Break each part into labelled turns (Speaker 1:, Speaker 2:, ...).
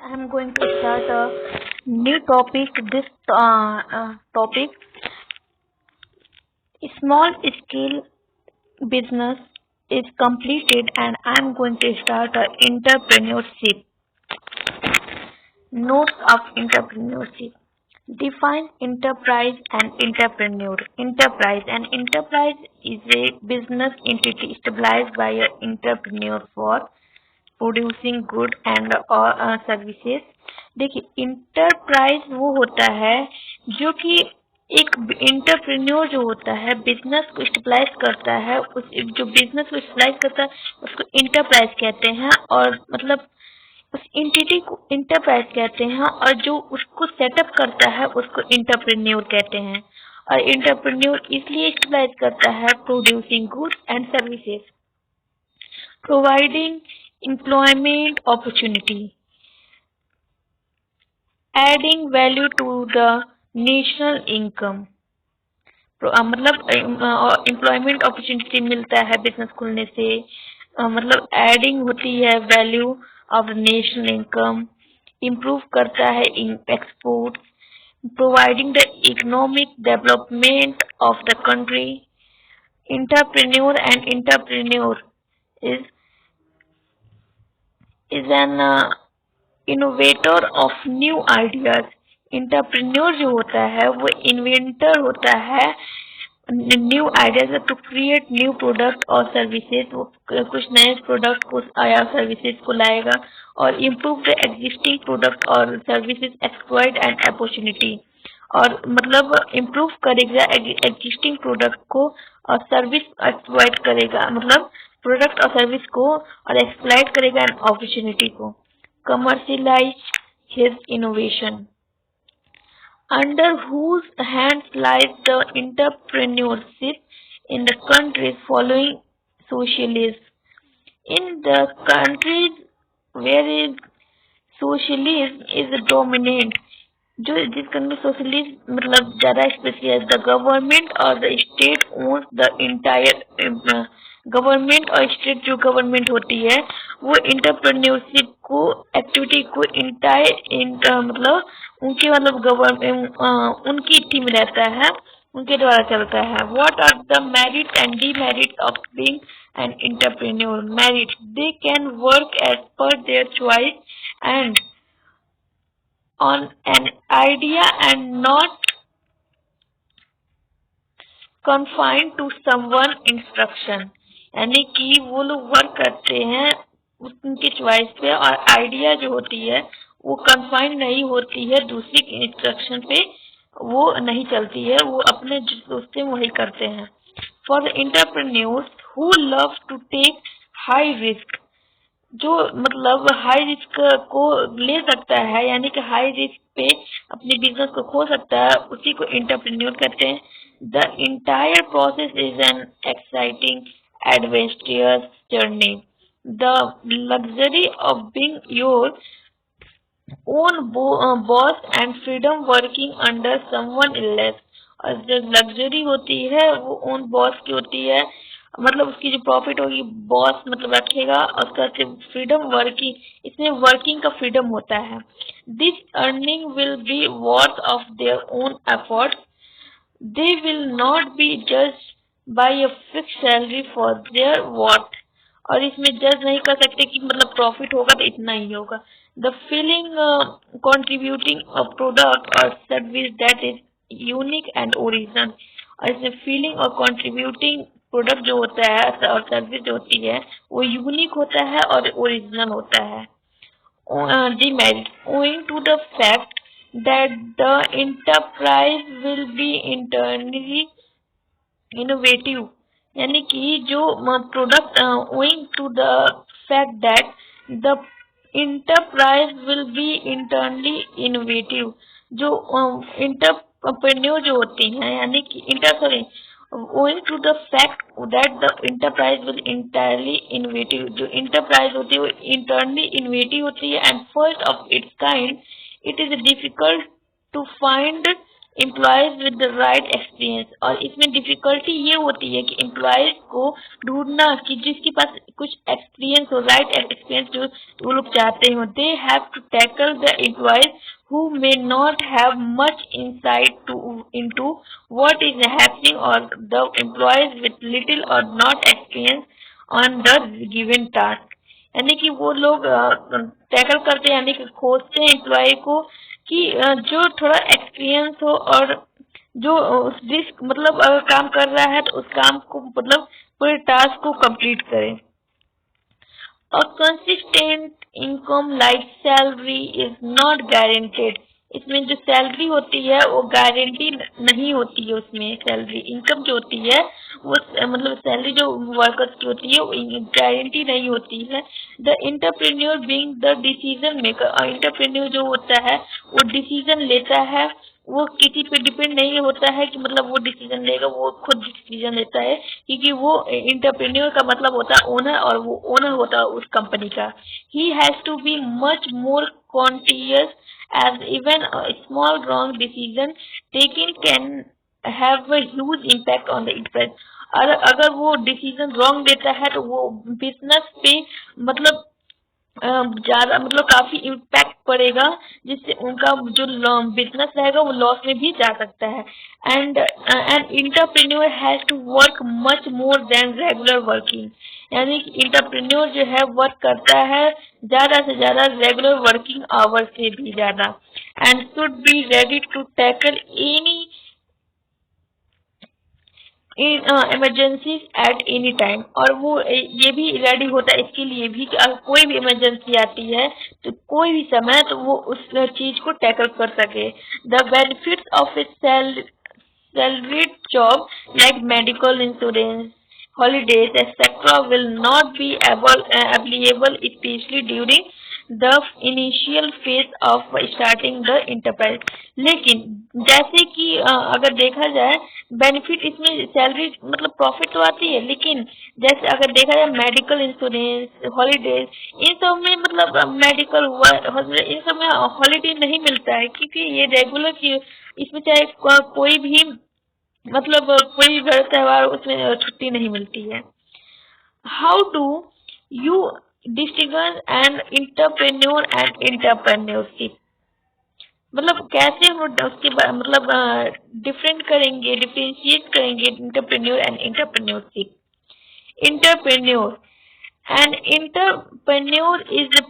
Speaker 1: I'm going to start a new topic. This topic, small scale business is completed, and I'm going to start a entrepreneurship. Notes of entrepreneurship. Define enterprise and entrepreneur. Enterprise is a business entity established by an entrepreneur for producing good and services. देखिए enterprise वो होता है जो कि एक entrepreneur जो होता है बिजनेस को स्टेबलाइज करता है, उस जो बिजनेस को स्टेबलाइज करता है उसको इंटरप्राइज कहते हैं, और मतलब उस एंटिटी को इंटरप्राइज कहते हैं, और जो उसको सेटअप करता है उसको इंटरप्रेन्योर कहते हैं। और इंटरप्रेन्योर इसलिए स्टेबलाइज करता है producing goods and services, providing employment opportunity, adding value to the national income। मतलब एम्प्लॉयमेंट अपॉर्चुनिटी मिलता है बिजनेस खुलने से, मतलब एडिंग होती है value of national income, improve करता है export, providing the economic development of the country. Entrepreneur and entrepreneur is an innovator of new ideas। Entrepreneur जो होता है वो इन्वेंटर होता है new ideas to create new product और सर्विसेज। वो कुछ नए प्रोडक्ट को या सर्विसेज को लाएगा और इम्प्रूव द एग्जिस्टिंग प्रोडक्ट और सर्विसेज, एक्सप्लॉइट एंड अपॉर्चुनिटी, और मतलब इम्प्रूव करेगा एग्जिस्टिंग प्रोडक्ट को और सर्विस एक्सप्लॉइट करेगा, मतलब प्रोडक्ट और सर्विस को और एक्सप्लॉइट करेगा एंड अपॉर्चुनिटी को। Commercialise his innovation. Under whose hands lies the entrepreneurship in the countries following socialism? In the countries where socialism is dominant, जिस कंट्री सोशलिस्ट मतलब ज्यादा स्पेशली द गवर्नमेंट और the state owns the entire, government और state जो government होती है वो entrepreneurship को एक्टिविटी को मतलब उनके मतलब गवर्नमेंट उनकी टीम रहता है, उनके द्वारा चलता है। What are the merit and demerit of being an entrepreneur? Merit, they can work as per their choice and on an idea and not confined to someone instruction। यानी कि वो लोग वर्क करते हैं उनके चॉइस पे, और आइडिया जो होती है वो कन्फाइंड नहीं होती है दूसरी के इंस्ट्रक्शन पे, वो नहीं चलती है, वो अपने जो सोचते हैं वही करते हैं। For the entrepreneurs who love to take high risk, जो मतलब हाई रिस्क को ले सकता है, यानी कि हाई रिस्क पे अपने बिजनेस को खो सकता है, उसी को एंटरप्रेन्योर कहते हैं। The entire process is an exciting adventurous journey. The luxury of being your own boss and freedom working under someone else. और जो लग्जरी होती है वो ओन बॉस की होती है, मतलब उसकी जो प्रॉफिट होगी बॉस मतलब रखेगा, और उसका फ्रीडम वर्किंग, इसमें वर्किंग का फ्रीडम होता है। This earning will be worth of their own efforts. They will not be जज by a fix salary for their worth. और इसमें जज नहीं कर सकते कि मतलब प्रॉफिट होगा तो इतना ही होगा। The feeling contributing a product और service that is unique and original. और इसमें फीलिंग और कंट्रीब्यूटिंग प्रोडक्ट जो होता है और सर्विस जो होती है वो यूनिक होता है और ओरिजिनल होता है। Demerit, owing to the fact that the enterprise will be internally innovative। यानी कि जो product owing to the fact that the enterprise will be internally innovative, जो इंटरप्रेन्योर जो होती हैं, यानी कि owing to the fact that the enterprise will entirely innovative, जो enterprise होती है वो internally innovative होती है and first of its kind, it is difficult to find employees with the right experience. और इसमें डिफिकल्टी ये होती है कि एम्प्लॉयज को ढूंढना कि जिसके पास कुछ एक्सपीरियंस हो, राइट एक्सपीरियंस जो वो लोग चाहते हो। They have to tackle the employees who may not have much insight into what is happening, or the employees with little or not experience on the given task। यानी कि वो लोग टैकल करते हैं, यानी कि खोजते हैं एम्प्लॉय को कि जो थोड़ा एक्सपीरियंस हो और जो उस रिस्क मतलब अगर काम कर रहा है तो उस काम को मतलब पूरे टास्क को कंप्लीट करे। A consistent income like salary is not guaranteed। इसमें जो सैलरी होती है वो गारंटी नहीं होती है। उसमें सैलरी इनकम जो होती है वो मतलब सैलरी जो वर्कर्स की होती है वो गारंटी नहीं होती है। The entrepreneur being the decision maker. और इंटरप्रेन्योर जो होता है वो डिसीजन लेता है, वो किसी पे डिपेंड नहीं होता है कि मतलब वो डिसीजन लेगा, वो खुद डिसीजन लेता है, क्योंकि वो इंटरप्रेन्योर का मतलब होता है ओनर, और वो ओनर होता है उस कंपनी का। He has to be much more conscious as even a small wrong decision taking can have a huge impact on the enterprise. और अगर वो डिसीजन रॉन्ग लेता है तो वो बिजनेस पे मतलब ज्यादा मतलब काफी इम्पैक्ट पड़ेगा, जिससे उनका जो बिजनेस रहेगा वो लॉस में भी जा सकता है। And an entrepreneur has to work much more than regular working. यानी कि इंटरप्रेन्योर जो है वर्क करता है ज्यादा से ज्यादा रेगुलर वर्किंग आवर्स से भी ज्यादा। And should be ready to tackle any emergency at any time. और वो ये भी रेडी होता है इसके लिए भी कि अगर कोई भी इमरजेंसी आती है तो कोई भी समय तो वो उस चीज को टैकल कर सके। The benefits of A salaried job like medical insurance, holidays, etc. will not be available, especially during the initial phase of starting the enterprise। लेकिन जैसे कि अगर देखा जाए बेनिफिट इसमें सैलरी मतलब प्रॉफिट तो आती है, लेकिन जैसे अगर देखा जाए मेडिकल इंश्योरेंस, हॉलीडेज, इन सब में मतलब मेडिकल हुआ, इन सब में हॉलीडे नहीं मिलता है, क्योंकि ये रेगुलर की इसमें चाहे कोई भी मतलब कोई भी त्योहार उसमें छुट्टी नहीं मिलती है। How do you distinguish an entrepreneur and entrepreneurship. मतलब कैसे हम उसके मतलब डिफरेंट करेंगे, डिफरेंशिएट करेंगे entrepreneur and entrepreneurship. Entrepreneur, an entrepreneur is a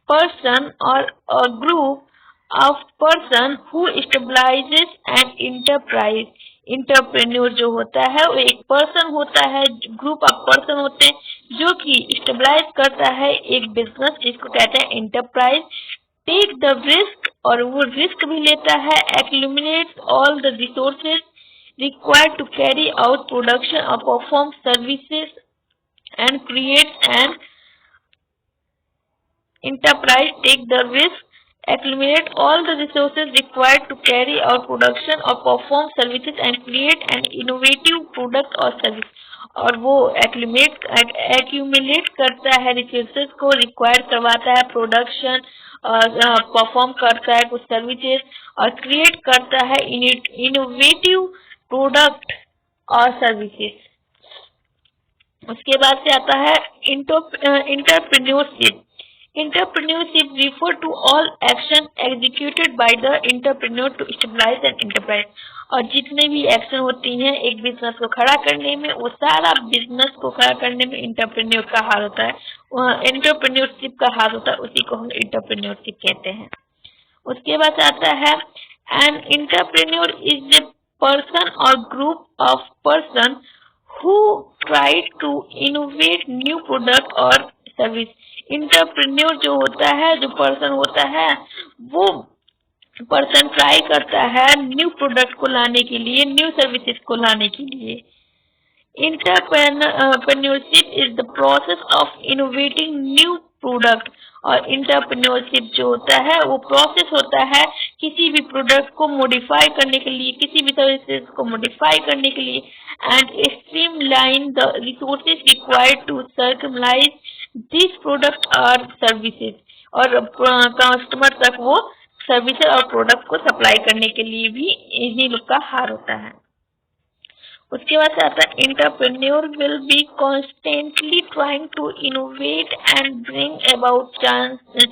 Speaker 1: person or a group of person who establishes an enterprise। Entrepreneur जो होता है वो एक पर्सन होता है, ग्रुप ऑफ पर्सन होते हैं जो कि स्टेबलाइज करता है एक बिजनेस जिसको कहते हैं एंटरप्राइज। टेक द रिस्क, और वो रिस्क भी लेता है। Accumulate all the resources required to carry out production or perform services and create an enterprise। Take the risk, accumulate all the resources required to carry out production or perform services and create an innovative product or service। और वो accumulate करता है resources को, require करवाता है production और perform करता है कुछ सर्विसेज, और क्रिएट करता है इनोवेटिव प्रोडक्ट और सर्विसेज। उसके बाद से आता है entrepreneurship. Entrepreneurship refer to all action executed by the entrepreneur to stabilize an enterprise। और जितने भी एक्शन होती हैं एक बिजनेस को खड़ा करने में, वो सारा बिजनेस को खड़ा करने में इंटरप्रेन्योर का हाथ होता है, एंटरप्रेन्योरशिप का हाथ होता है, उसी को हम इंटरप्रेन्योरशिप कहते हैं। उसके बाद आता है an entrepreneur is a person और group of person who try to innovate new product और सर्विस। इंटरप्रेन्योर जो होता है, जो पर्सन होता है, वो पर्सन ट्राई करता है न्यू प्रोडक्ट को लाने के लिए, न्यू सर्विसेज को लाने के लिए। Entrepreneurship is the process of innovating new product। और इंटरप्रेन्योरशिप जो होता है वो प्रोसेस होता है किसी भी प्रोडक्ट को मॉडिफाई करने के लिए, किसी भी सर्विसेज को मॉडिफाई करने के लिए, and streamline the resources required to सर्कमलाइज दिस प्रोडक्ट और सर्विसेज। और कस्टमर तक वो सर्विसेज और प्रोडक्ट को सप्लाई करने के लिए भी इन्हीं लोग का हार होता है। उसके बाद से आता है entrepreneur will be constantly trying to innovate and bring about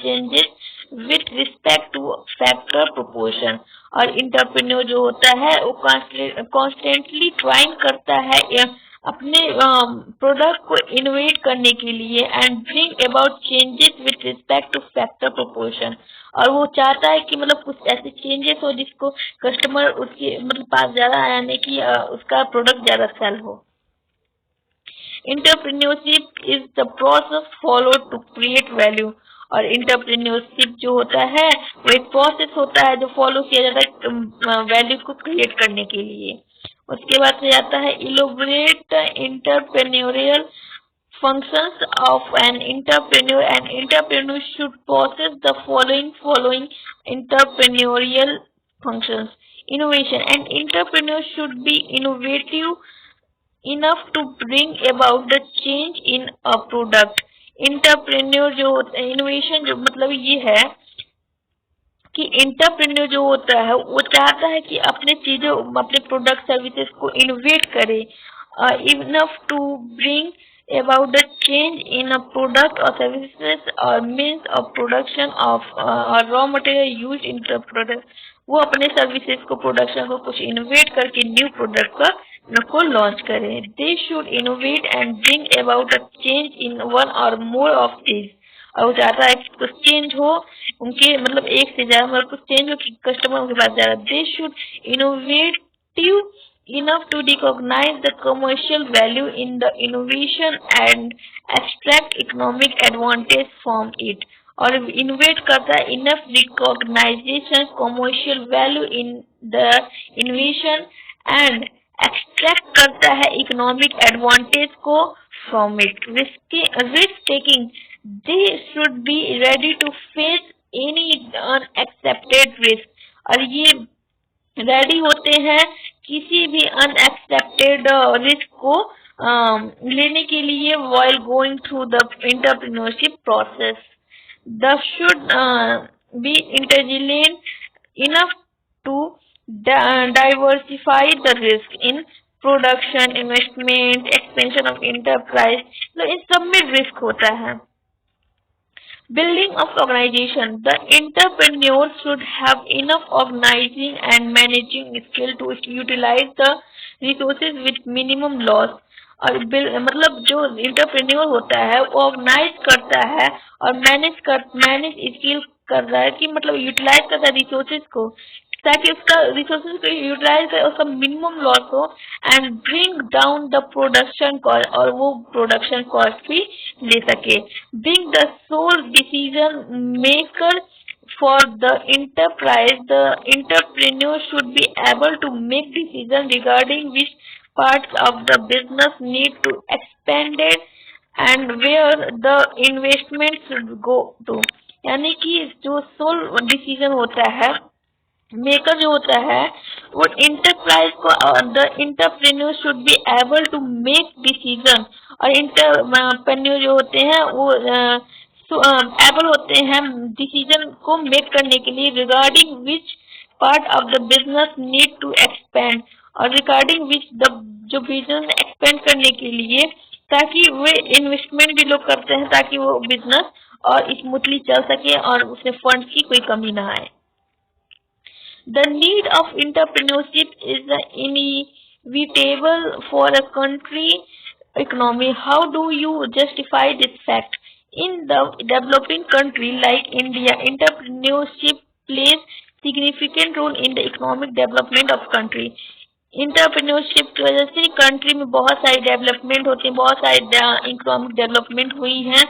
Speaker 1: changes with respect to factor proportion. और एंटरप्रेन्योर जो होता है वो कॉन्स्टेंटली ट्राइंग करता है अपने प्रोडक्ट को इनोवेट करने के लिए and bring about changes with respect to factor proportion. और वो चाहता है कि मतलब कुछ ऐसे चेंजेस हो जिसको कस्टमर उसके मतलब पास ज्यादा आने की उसका प्रोडक्ट ज्यादा सेल हो। Entrepreneurship is the process followed to create value. और एंटरप्रेन्योरशिप जो होता है वो एक प्रोसेस होता है जो फॉलो किया जाता है वैल्यू को क्रिएट करने के लिए। उसके बाद से आता है elaborate entrepreneurial functions of an entrepreneur. An entrepreneur should possess the following entrepreneurial functions. Innovation. An entrepreneur should be innovative enough to bring about the change in a product. Entrepreneur जो होता है innovation जो मतलब ये है कि entrepreneur जो होता है वो चाहता है कि अपने चीजों अपने प्रोडक्ट सर्विसेज को इनोवेट करे enough to bring about the change in a product or services or means of production of or raw material used in the product। वो अपने सर्विसेज को प्रोडक्शन को कुछ इनोवेट करके न्यू प्रोडक्ट को launch करें। They should innovate and bring about a change in one और more of these. और वो चाहता है कि कुछ चेंज हो उनके मतलब एक से ज्यादा मतलब कुछ चेंज हो कि कस्टमर के पास ज्यादा। They should innovative enough to recognize the commercial value in the innovation and extract economic advantage from it। और इनोवेट करता है enough recognisation commercial value in the innovation and extract करता है इकोनॉमिक एडवांटेज को from it. Risk taking they should be ready to face any unexpected risk. और ये ready होते हैं किसी भी अनएक्सपेक्टेड रिस्क को लेने के लिए while going through the entrepreneurship process। The should be intelligent enough to diversify the risk in production, investment, expansion of enterprise। तो इन सब में रिस्क होता है। Building of organization, the entrepreneur should have enough organizing and managing skill to utilize the resources with minimum loss। और मतलब जो entrepreneur होता है वो ऑर्गेनाइज करता है और मैनेज स्किल कर रहा है कि मतलब यूटिलाइज करता है रिसोर्सेज को ताकि उसका रिसोर्सेज को यूटिलाइज करे उसका मिनिमम लॉस हो and bring down the production cost और वो प्रोडक्शन कॉस्ट भी ले सके। Bring the sole decision maker for the enterprise। The entrepreneur should be able to make decision regarding which parts of the business need to expand and where the investment should go to। यानी कि जो soul decision होता है maker जो होता है वो enterprise को the entrepreneur should be able to make decision. और इंटरप्रेन्योर जो होते हैं वो एबल होते हैं डिसीजन को मेक करने के लिए regarding which part of the business need to expand और रिगार्डिंग विच द जो बिजनेस एक्सपेंड करने के लिए ताकि वे इन्वेस्टमेंट भी लोग करते हैं ताकि वो बिजनेस और स्मूथली चल सके और उसमें फंड की कोई कमी ना आए। The need of entrepreneurship is inevitable for a country economy. How do you justify this fact? In the developing country like India, entrepreneurship plays significant role in the economic development of country। Entrepreneurship की वजह से country में बहुत सारी development होती है, बहुत सारी इकोनॉमिक डेवलपमेंट हुई है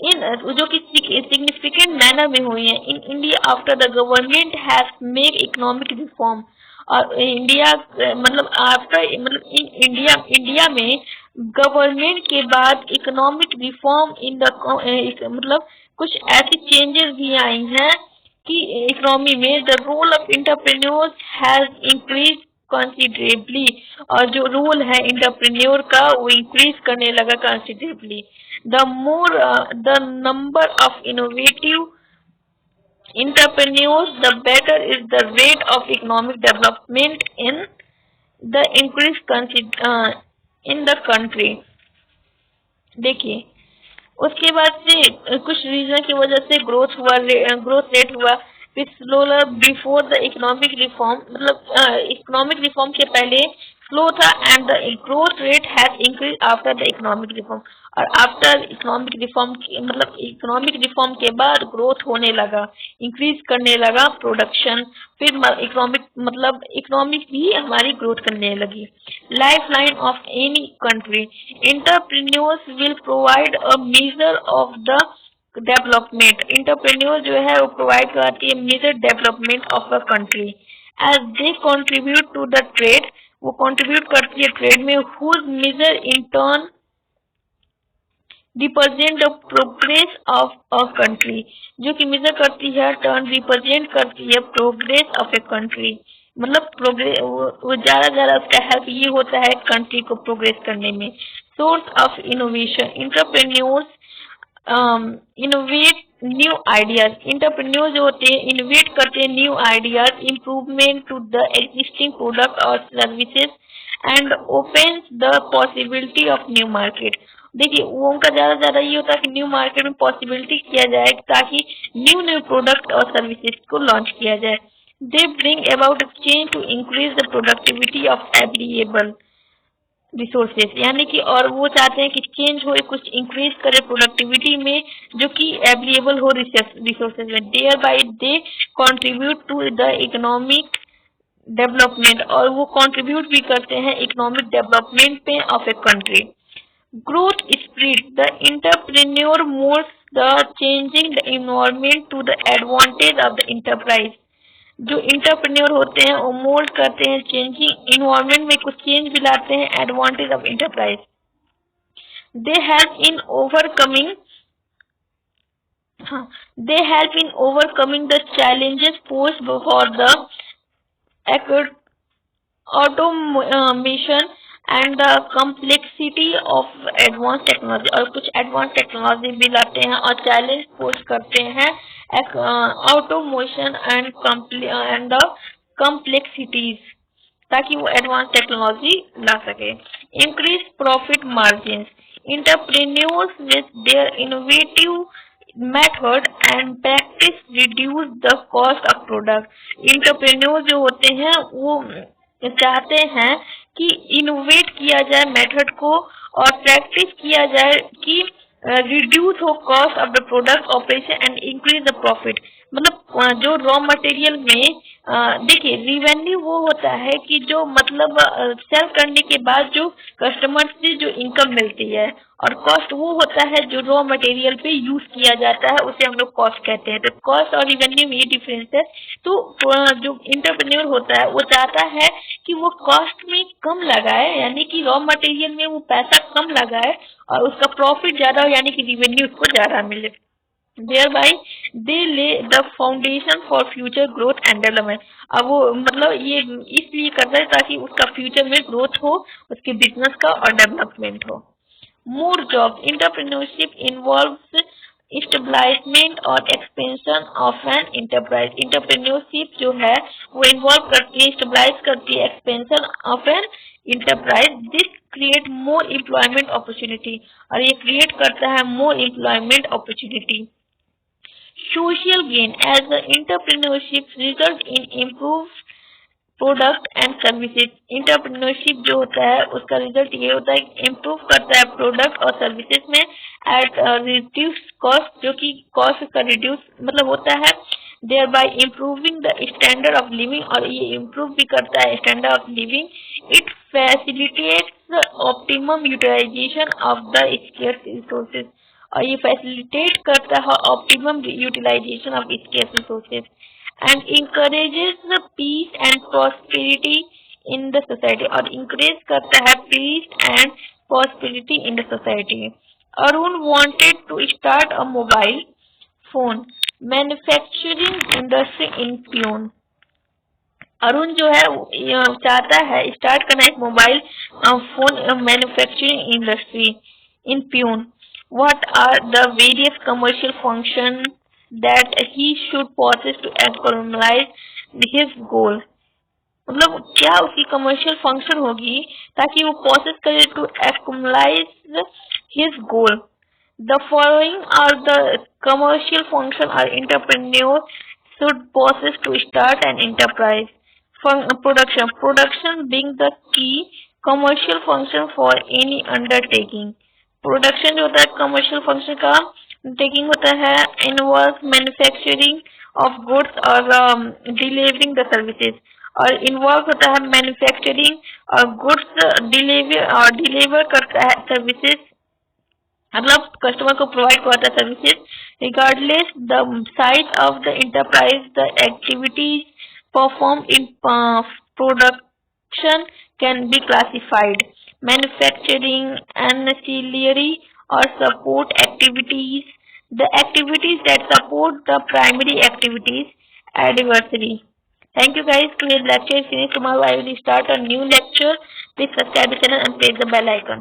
Speaker 1: इन जो कि सिग्निफिकेंट मैनर में हुई है। In India after the government has made economic reform. और इंडिया मतलब आफ्टर मतलब इन इंडिया में गवर्नमेंट के बाद इकोनॉमिक रिफॉर्म इन द मतलब कुछ ऐसी चेंजेस भी आई हैं कि इकोनॉमी में the role of entrepreneurs has increase considerably. और जो रोल है एंटरप्रेन्योर का वो इंक्रीज करने लगा considerably. The more the number of innovative entrepreneurs, the better is the rate of economic development in the in the country। देखिए उसके बाद से कुछ रीजन की वजह से ग्रोथ रेट हुआ slower before the economic reform, मतलब इकोनॉमिक रिफॉर्म के पहले स्लो था and the growth rate has increase after the economic reform. और आफ्टर इकोनॉमिक रिफॉर्म मतलब इकोनॉमिक रिफॉर्म के बाद ग्रोथ होने लगा, इंक्रीज करने लगा प्रोडक्शन, फिर इकोनॉमिक मतलब इकोनॉमिक भी हमारी ग्रोथ करने लगी। Life line of any country, entrepreneurs will provide a major of the development. Entrepreneur जो है वो प्रोवाइड कराती है major development of a country as they contribute to the trade, वो कंट्रीब्यूट करती है ट्रेड में, whose major in turn represent the progress of a country, जो कि मेजर करती है टर्न रिप्रेजेंट करती है प्रोग्रेस ऑफ ए कंट्री, मतलब प्रोग्रेस वो ज्यादा उसका हेल्प ये होता है कंट्री को प्रोग्रेस करने में। Source of innovation, entrepreneurs innovate new ideas, entrepreneur जो होते हैं इनोवेट करते हैं new ideas, improvement to the existing product और services and open the possibility of new market. देखिए वो उनका ज्यादा ये होता है कि न्यू मार्केट में पॉसिबिलिटी किया जाए ताकि न्यू प्रोडक्ट और सर्विसेज को लॉन्च किया जाए। They bring about change to increase the productivity of available resources, यानी कि और वो चाहते हैं कि चेंज हो, कुछ इंक्रीज करे प्रोडक्टिविटी में जो कि अवेलेबल हो रिसोर्सेज में। Thereby they contribute to the economic development, और वो कंट्रीब्यूट भी करते हैं इकोनॉमिक डेवलपमेंट पे of a country. Growth spirit, the entrepreneur moulds the changing the environment to the advantage of the enterprise, जो entrepreneur होते हैं वो मोल्ड करते हैं चेंजिंग इन्वायरमेंट में, कुछ चेंज भी लाते हैं advantage of enterprise. They help in overcoming the challenges posed for the automation and the complexity of advance technology, और कुछ एडवांस टेक्नोलॉजी भी लाते हैं और चैलेंज पोस्ट करते हैं ऑटोमेशन एंड द कम्प्लेक्सिटीज, ताकि वो एडवांस टेक्नोलॉजी ला सके। Increase profit margin, entrepreneurs with their innovative method and practice reduce the cost of product. Entrepreneur जो होते हैं वो चाहते हैं कि इनोवेट किया जाए मेथड को और प्रैक्टिस किया जाए कि रिड्यूस हो cost of the product operation and increase the profit. मतलब जो रॉ मटेरियल में देखिए रिवेन्यू वो होता है कि जो मतलब सेल करने के बाद जो कस्टमर से जो इनकम मिलती है, और कॉस्ट वो होता है जो रॉ मटेरियल पे यूज किया जाता है, उसे हम लोग कॉस्ट कहते हैं। तो कॉस्ट और रिवेन्यू में ये डिफरेंस है। तो जो इंटरप्रेन्योर होता है वो चाहता है कि वो कॉस्ट में कम लगाए, यानी कि रॉ मटेरियल में वो पैसा कम लगाए और उसका प्रॉफिट ज्यादा हो, यानी कि रिवेन्यू उसको ज्यादा मिले। thereby they lay the foundation for future growth and development। अब वो मतलब ये इसलिए करता है ताकि उसका फ्यूचर में ग्रोथ हो, उसके बिजनेस का और डेवलपमेंट हो। More job, entrepreneurship involves stabilisement और expansion of an enterprise. Entrepreneurship जो है वो इन्वॉल्व करती है, स्टेबलाइज करती है expansion of an enterprise. This create more employment opportunity, और ये क्रिएट करता है more employment opportunity. Social gain, as the entrepreneurship result in improved product and services. Entrepreneurship जो होता है उसका रिजल्ट ये होता है कि इम्प्रूव करता है प्रोडक्ट और सर्विसेज में एट रिड्यूस कॉस्ट, जो कि कॉस्ट का रिड्यूस मतलब होता है, thereby improving the standard of living, और ये इम्प्रूव भी करता है standard of living. It facilitates optimum utilisation of the scarce resources, और ये फैसिलिटेट करता है optimum utilisation of scarce resources and encourages the peace and prosperity in the society, और इंकरेज करता है peace and prosperity in the society. Arun wanted to start a mobile phone manufacturing industry in Pune. Arun जो है चाहता है start करना एक mobile phone manufacturing industry in peon. What are the various commercial functions that he should possess to actualize his goal. मतलब क्या उसकी commercial function होगी ताकि वो प्रोसेस करे to accumulise his goal. The following are the commercial function or entrepreneur should possess to start an enterprise. Production. Production being the key commercial function for any undertaking. Production जो होता है commercial function का taking होता है involve manufacturing of goods और delivering the services. और involve होता है मैन्युफैक्चरिंग और गुड्स डिलीवर करता है सर्विसेज, मतलब कस्टमर को प्रोवाइड करता है services. Regardless the size of the enterprise the activities perform in production can be classified. Manufacturing, ancillary or support activities, the activities that support the primary activities. Adversary. Thank you guys. Today's lecture is finished. Tomorrow I will start a new lecture. Please subscribe the channel and press the bell icon.